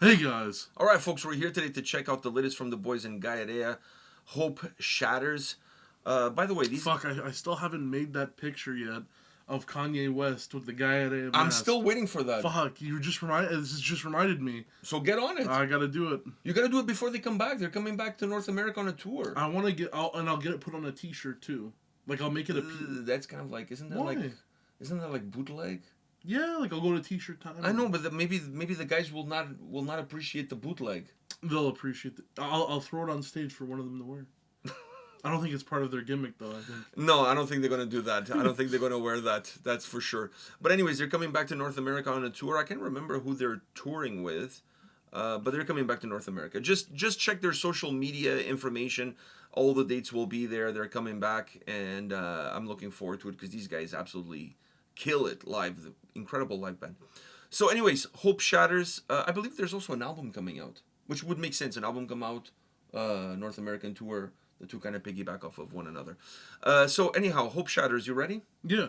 Hey guys. Alright folks, we're here today to check out the latest from the boys in Gaerea, Hope Shatters. By the way, these... Fuck, I still haven't made that picture yet of Kanye West with the Gaerea mask. I'm still waiting for that. Fuck, this just reminded me. So get on it. I gotta do it. You gotta do it before they come back. They're coming back to North America on a tour. I wanna I'll get it put on a t-shirt too. Like I'll make it a... That's kind of like, isn't that like bootleg? Yeah, like I'll go to t-shirt time. I know, but maybe the guys will not appreciate the bootleg. They'll appreciate it. I'll throw it on stage for one of them to wear. I don't think it's part of their gimmick though, I think. No, I don't think they're gonna do that. I don't think they're gonna wear that. That's for sure. But anyways, they're coming back to North America on a tour. I can't remember who they're touring with, but they're coming back to North America. Just check their social media information. All the dates will be there. They're coming back, and I'm looking forward to it because these guys absolutely kill it live. The incredible live band. So anyways, Hope Shatters. I believe there's also an album coming out, which would make sense. An album come out, North American tour. The two kind of piggyback off of one another. So anyhow, Hope Shatters. You ready? Yeah.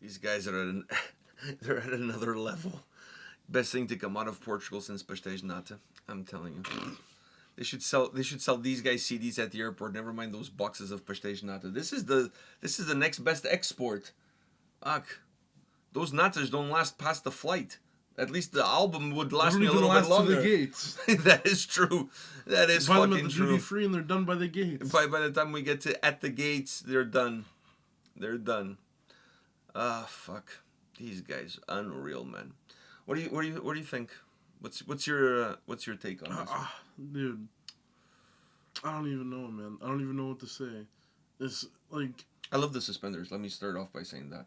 These guys are they're at another level. Best thing to come out of Portugal since Pastéis de Nata. I'm telling you. They should sell these guys CDs at the airport. Never mind those boxes of Pastéis de Nata. This is the next best export. Those natas don't last past the flight. At least the album would last me a little bit longer. To the gates. That is true. That is Buy fucking them at the true. duty free and they're done by the gates. By the time we get to at the gates, they're done. They're done. Fuck. These guys, unreal, man. What do you think? What's your take on this? Dude, I don't even know, man. I don't even know what to say. It's like, I love the suspenders. Let me start off by saying that.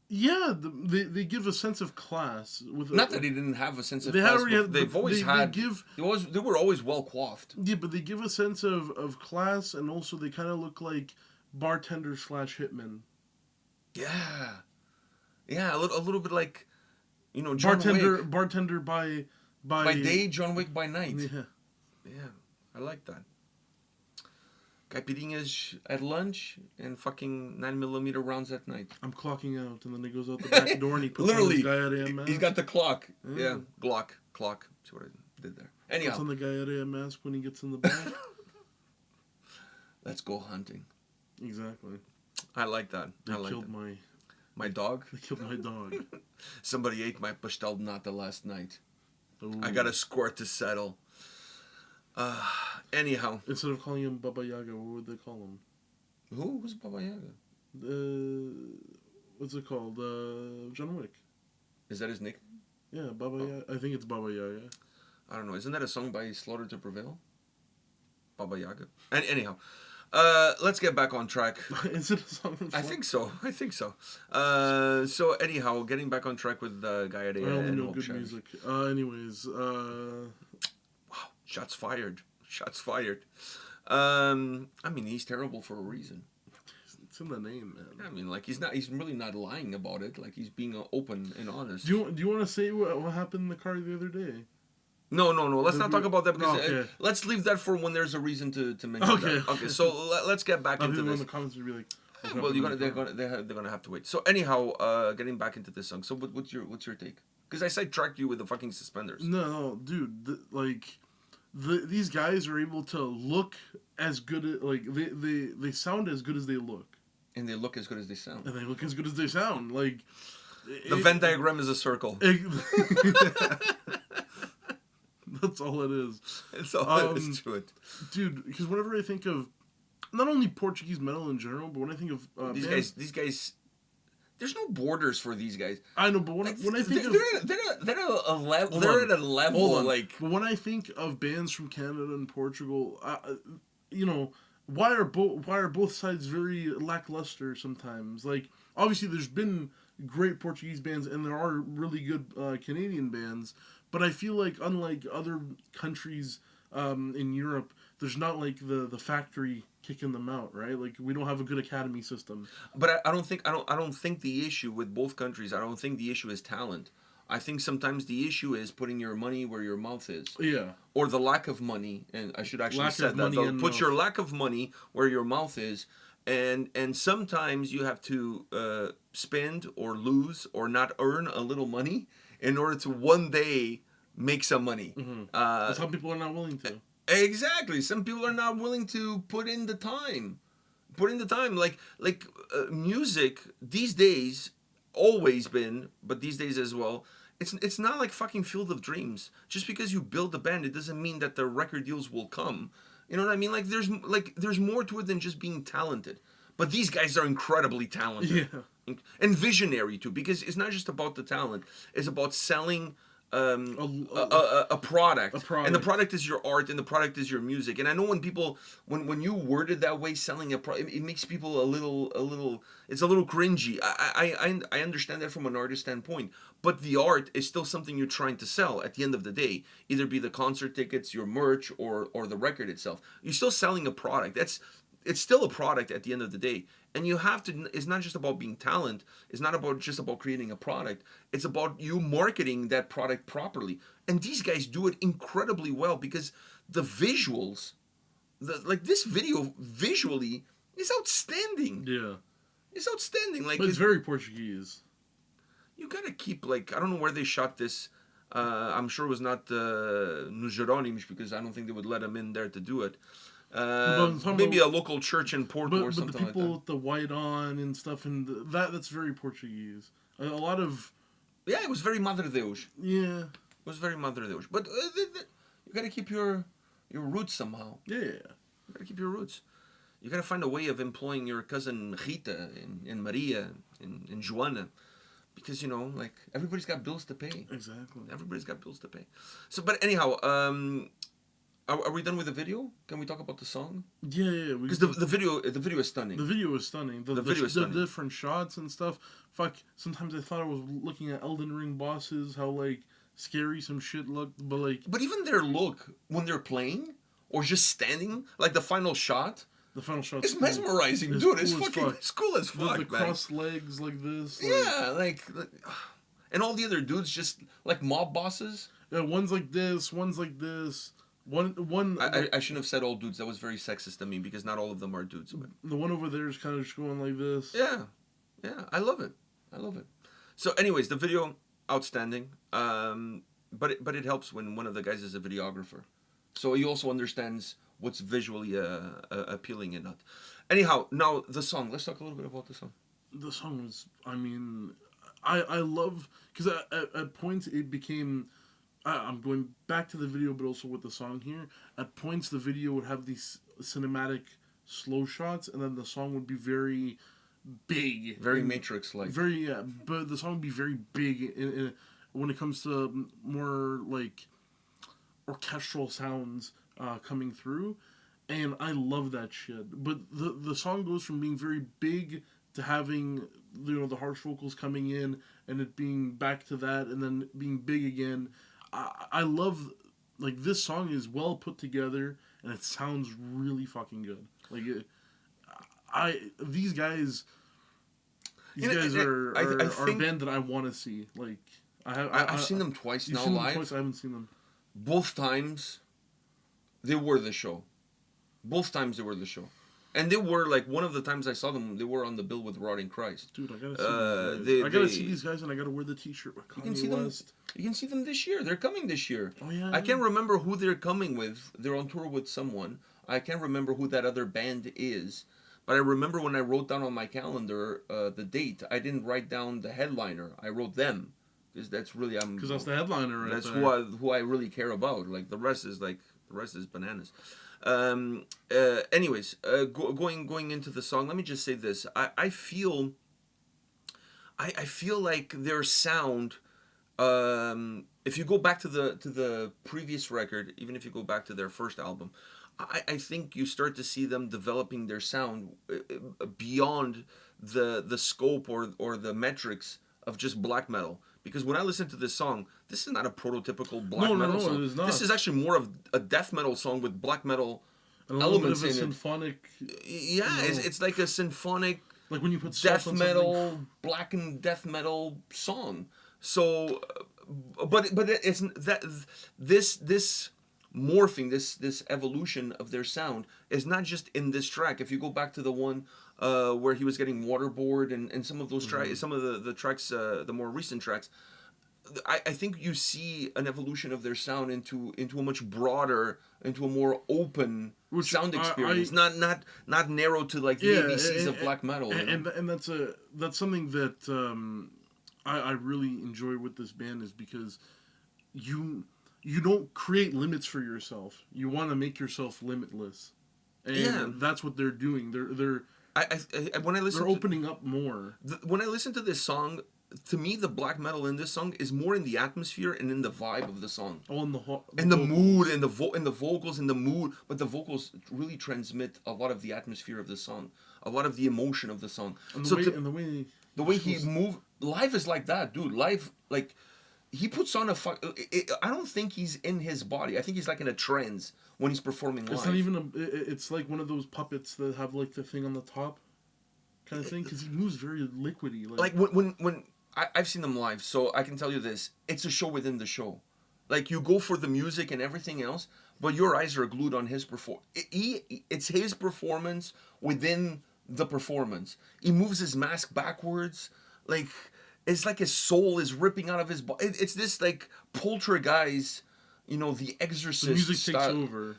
Yeah, they give a sense of class. Not that he didn't have a sense of they class. They've always had. They were always well coiffed. Yeah, but they give a sense of class, and also they kind of look like bartenders / hitmen. Yeah, a little bit like, John Wick. Bartender by day, John Wick by night. Yeah, I like that. Caipirinhas at lunch and fucking 9mm rounds at night. I'm clocking out, and then he goes out the back door and he puts literally, on his Gaerea mask. He's got the clock. Yeah, clock. See what I did there. Anyhow. Puts on the Gaerea mask when he gets in the back. Let's go hunting. Exactly. I like that. They killed my dog. They killed my dog. Somebody ate my pastel de nata last night. Ooh. I got a score to settle. Anyhow. Instead of calling him Baba Yaga, what would they call him? Who's Baba Yaga? What's it called? John Wick. Is that his nickname? Yeah, Baba Yaga. I think it's Baba Yaga. I don't know. Isn't that a song by Slaughter to Prevail? Baba Yaga. Anyhow. Let's get back on track. Is it a song from I think so. So anyhow, getting back on track with Gaerea and know good Shatters. music. Anyways, wow, shots fired. I mean, he's terrible for a reason. It's in the name, man. I mean, like he's really not lying about it. Like he's being open and honest. Do you want to say what happened in the car the other day? No. Let's not talk about that because let's leave that for when there's a reason to mention that. Okay. So let's get back into this. In the comments would be like, well, they're gonna have to wait. So anyhow, getting back into this song. So what's your take? Because I sidetracked you with the fucking suspenders. No, dude. These guys are able to look as good as they sound as good as they look. And they look as good as they sound. And they look as good as they sound. Like the Venn diagram is a circle. That's all it is. That's all it is to it. Dude, because whenever I think of not only Portuguese metal in general, but when I think of these guys, there's no borders for these guys. I know, but when I think they're at a level like. But when I think of bands from Canada and Portugal, why are both sides very lackluster sometimes? Like, obviously, there's been great Portuguese bands, and there are really good Canadian bands. But I feel like, unlike other countries in Europe, there's not like the factory kicking them out, right? Like, we don't have a good academy system. But I don't think the issue with both countries. I don't think the issue is talent. I think sometimes the issue is putting your money where your mouth is. Yeah. Or the lack of money, and I should actually say that. Put your lack of money where your mouth is, and sometimes you have to spend or lose or not earn a little money in order to one day make some money. Mm-hmm. Some people are not willing to. Exactly. Some people are not willing to put in the time. Like music these days, always been, but these days as well. It's not like fucking Field of Dreams. Just because you build a band, it doesn't mean that the record deals will come. You know what I mean? Like there's more to it than just being talented. But these guys are incredibly talented. Yeah. And visionary too, because it's not just about the talent. It's about selling a product. And the product is your art, and the product is your music. And I know when people, when you word it that way, selling a product, it makes people a little, it's a little cringy. I understand that from an artist standpoint, but the art is still something you're trying to sell at the end of the day. Either be the concert tickets, your merch, or the record itself. You're still selling a product. It's still a product at the end of the day. And you have to, it's not just about being talent. It's not just about creating a product. It's about you marketing that product properly. And these guys do it incredibly well because the visuals, this video visually is outstanding. Yeah. It's outstanding. Like, but it's very Portuguese. you gotta keep like I don't know where they shot this. I'm sure it was not Nos Jerónimos because I don't think they would let him in there to do it. But I'm talking Maybe about, a local church in Porto or but the something like people that. with the white on and stuff, and that's very Portuguese. A lot of, Yeah, it was very Madre Deus. yeah, It was very Madre Deus. But you gotta keep your roots somehow. yeah. You gotta keep your roots. You gotta find a way of employing your cousin Rita and Maria and Joana. Because, you know, like, everybody's got bills to pay. Exactly. Everybody's got bills to pay. So, but anyhow, are we done with the video? Can we talk about the song? Yeah. Because the video is stunning. The video is stunning. The video is stunning. The different shots and stuff. Fuck, sometimes I thought I was looking at Elden Ring bosses, how, like, scary some shit looked, but, like... But even their look, when they're playing, or just standing, like the final shot... The final shot. It's mesmerizing, it's dude. It's cool as fucking... fuck. It's cool as fuck, The man. crossed legs like this. Like, Yeah, like... And all the other dudes just, like, mob bosses. yeah, one's like this, one's like this. One. I shouldn't have said all dudes. That was very sexist of me, because not all of them are dudes. But... The one over there is kind of just going like this. Yeah, I love it. So, anyways, the video, outstanding. But it helps when one of the guys is a videographer, so he also understands what's visually appealing and not. Anyhow, now the song. Let's talk a little bit about the song. The song was, I mean, I love, because at points it became. I'm going back to the video, but also with the song here. At points, the video would have these cinematic slow shots, and then the song would be very big, Very Matrix-like. Very, yeah, but the song would be very big when it comes to more like orchestral sounds coming through, and I love that shit. But the song goes from being very big to having, you know, the harsh vocals coming in, and it being back to that, and then being big again. I love, like, this song is well put together, and it sounds really fucking good. Like, these guys are a band that I want to see. Like, I've seen them twice now live. Twice, I haven't seen them. Both times, they were the show. And they were, like, one of the times I saw them, they were on the bill with Rotting Christ. Dude, I gotta see I gotta see these guys, and I gotta wear the t-shirt with Kanye West. You can see them this year. They're coming this year. Oh, yeah. I can't remember who they're coming with. They're on tour with someone. I can't remember who that other band is. But I remember when I wrote down on my calendar the date, I didn't write down the headliner. I wrote them. Because that's really... Because that's the headliner right that's there. who I really care about. Like, the rest is bananas. Anyways, going into the song, let me just say this. I feel like their sound, if you go back to the previous record, even if you go back to their first album, I think you start to see them developing their sound beyond the scope or the metrics of just black metal. Because when I listen to this song, this is not a prototypical black metal song. No, it is not. This is actually more of a death metal song with black metal and elements a in symphonic. Yeah, it's like a symphonic, like when you put death metal, blackened death metal song. So, but it's that this morphing, this evolution of their sound is not just in this track. If you go back to the one where he was getting waterboard and some of those tracks, some of the tracks, the more recent tracks, I think you see an evolution of their sound into a much broader, into a more open sound experience, not narrow to like the ABCs of black metal. And that's something that I really enjoy with this band, is because you don't create limits for yourself. You want to make yourself limitless, and that's what they're doing. They're opening up more. When I listen to this song, to me, the black metal in this song is more in the atmosphere and in the vibe of the song. Oh, and the mood, and the vocals, and the mood. But the vocals really transmit a lot of the atmosphere of the song, a lot of the emotion of the song. And the way he moved live is like that, dude. Live, like, he puts on I don't think he's in his body. I think he's like in a trance when he's performing live. It's not even it's like one of those puppets that have like the thing on the top, kind of thing. Because he moves very liquidy. Like when I've seen them live, so I can tell you this: it's a show within the show. Like, you go for the music and everything else, but your eyes are glued on his it's his performance within the performance. He moves his mask backwards, like, it's like his soul is ripping out of his body. It's this like poltergeist, you know, The Exorcist The music style. takes over.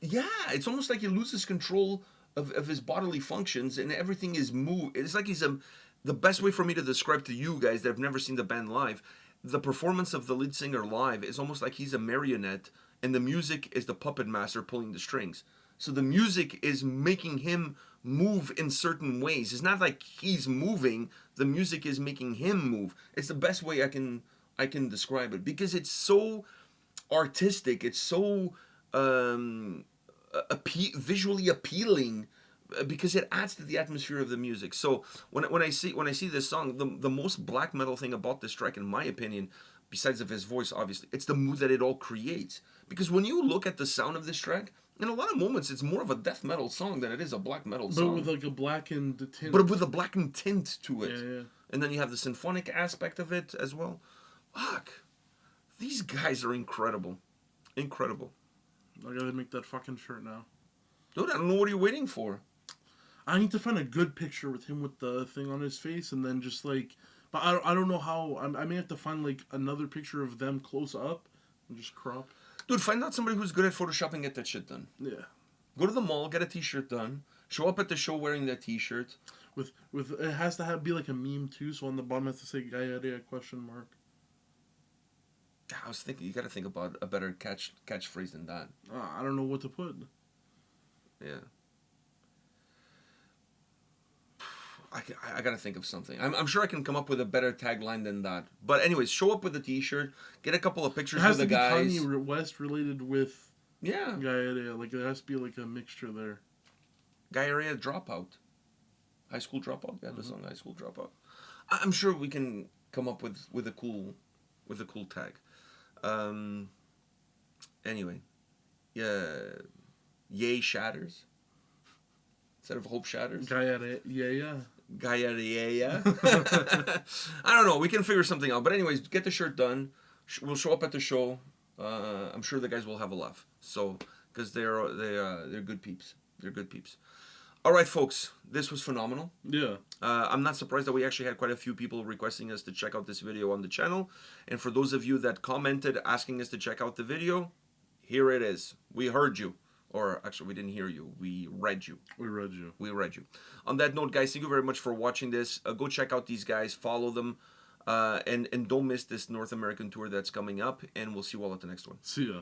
Yeah, it's almost like he loses control of his bodily functions and everything is moved. It's like he's a. The best way for me to describe to you guys that have never seen the band live, the performance of the lead singer live is almost like he's a marionette and the music is the puppet master pulling the strings. So the music is making him move in certain ways. It's not like he's moving, the music is making him move. It's the best way I can describe it because it's so artistic, it's so visually appealing because it adds to the atmosphere of the music. So when I see this song, the most black metal thing about this track, in my opinion, besides of his voice, obviously, it's the mood that it all creates. Because when you look at the sound of this track, in a lot of moments, it's more of a death metal song than it is a black metal But song. with like a blackened tint. But with a blackened tint to it. Yeah. And then you have the symphonic aspect of it as well. Fuck. These guys are incredible. Incredible. I gotta make that fucking shirt now. Dude, I don't know what you're waiting for. I need to find a good picture with him with the thing on his face, and then just like, but I don't know how. I may have to find like another picture of them close up and just crop. Dude, find out somebody who's good at photoshopping and get that shit done. Yeah. Go to the mall, get a t-shirt done. Show up at the show wearing that t-shirt. With it has to be like a meme too. So on the bottom it has to say Gaerea ? I was thinking, you got to think about a better catchphrase than that. I don't know what to put. Yeah. I got to think of something. I'm sure I can come up with a better tagline than that. But anyways, show up with a t-shirt. Get a couple of pictures with the guys. It has to be Kanye West related with Yeah. Gaerea. Like, there has to be like a mixture there. Gaerea Dropout. High School Dropout. Yeah, the song High School Dropout. I'm sure we can come up with a cool tag. Anyway. Yeah. Yay Shatters. Instead of Hope Shatters. Gaerea. Gaerea. I don't know. We can figure something out. But anyways, get the shirt done. We'll show up at the show. I'm sure the guys will have a laugh. So, because they're good peeps. They're good peeps. All right, folks. This was phenomenal. Yeah. I'm not surprised that we actually had quite a few people requesting us to check out this video on the channel. And for those of you that commented asking us to check out the video, here it is. We heard you. Or actually, we didn't hear you. We read you. We read you. We read you. On that note, guys, thank you very much for watching this. Go check out these guys. Follow them. And don't miss this North American tour that's coming up. And we'll see you all at the next one. See ya.